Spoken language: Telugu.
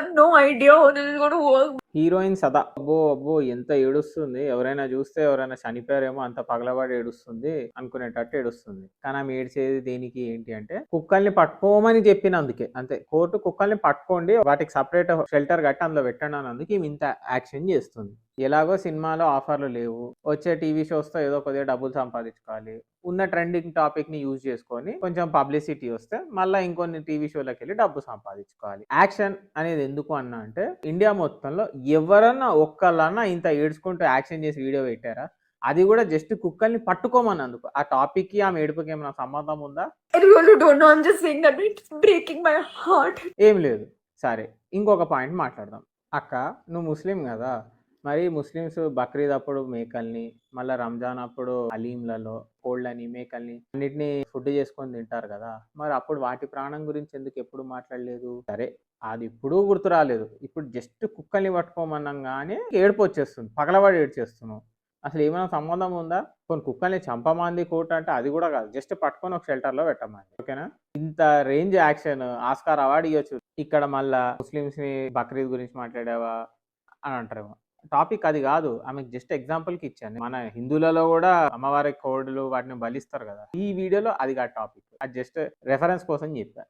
have no idea how this is going to work. Heroine సదా అబ్బో అబ్బో ఎంత ఏడుస్తుంది, ఎవరైనా చూస్తే ఎవరైనా చనిపోయారేమో అంత పగలబడి ఏడుస్తుంది అనుకునేటట్టు ఏడుస్తుంది. కానీ ఆమె ఏడ్చేది దేనికి ఏంటి అంటే కుక్కల్ని పట్టుకోమని చెప్పినందుకే, అంతే. కోర్టు కుక్కల్ని పట్టుకోండి, వాటికి సపరేట్ షెల్టర్ కట్టి అందులో పెట్టండి అన్నందుకు ఈమె ఇంత యాక్షన్ చేస్తుంది. ఎలాగో సినిమాలో ఆఫర్లు లేవు, వచ్చే టీవీ షోస్తో ఏదో కొద్దిగా డబ్బులు సంపాదించుకోవాలి, ఉన్న ట్రెండింగ్ టాపిక్ ని యూజ్ చేసుకొని కొంచెం పబ్లిసిటీ వస్తే మళ్ళీ ఇంకొన్ని టీవీ షోలకు వెళ్ళి డబ్బు సంపాదించుకోవాలి. యాక్షన్ అనేది ఎందుకు అన్నా అంటే ఇండియా మొత్తంలో ఎవరన్నా ఒక్కళ్ళన్నా ఇంత ఏడ్చుకుంటూ యాక్షన్ చేసి వీడియో పెట్టారా? అది కూడా జస్ట్ కుక్కల్ని పట్టుకోమన్నందుకు. ఆ టాపిక్ కి ఆమె ఏడుపుకి ఏమైనా సంబంధం ఉందా? I really don't know. I'm just saying that it's breaking my heart. ఏం లేదు. సరే, ఇంకొక పాయింట్ మాట్లాడదాం. అక్క, నువ్వు ముస్లిం కదా, మరి ముస్లిమ్స్ బక్రీద్ అప్పుడు మేకల్ని, మళ్ళీ రంజాన్ అప్పుడు హలీంలలో కోళ్ళని మేకల్ని అన్నిటిని ఫుడ్ చేసుకొని తింటారు కదా, మరి అప్పుడు వాటి ప్రాణం గురించి ఎందుకు ఎప్పుడు మాట్లాడలేదు? సరే, అది ఇప్పుడు గుర్తు రాలేదు, ఇప్పుడు జస్ట్ కుక్కల్ని పట్టుకోమన్నాం కానీ ఏడుపు వచ్చేస్తుంది, పగలబడి ఏడ్చేస్తున్నావు. అసలు ఏమైనా సంబంధం ఉందా? కొన్ని కుక్కల్ని చంపమంది కోర్టు అంటే అది కూడా కాదు, జస్ట్ పట్టుకొని ఒక షెల్టర్లో పెట్టమంది. ఓకేనా? ఇంత రేంజ్ యాక్షన్ ఆస్కార్ అవార్డు ఇవ్వచ్చు. ఇక్కడ మళ్ళా ముస్లిమ్స్ని బక్రీద్ గురించి మాట్లాడావా అని అంటారేమో. టాపిక్ అది కాదు, ఆమెకు జస్ట్ ఎగ్జాంపుల్కి ఇచ్చాను. మన హిందువులలో కూడా అమ్మవారి కోడులు వాటిని బలిస్తారు కదా, ఈ వీడియోలో అది కాదు టాపిక్, అది జస్ట్ రెఫరెన్స్ కోసం చెప్పాను.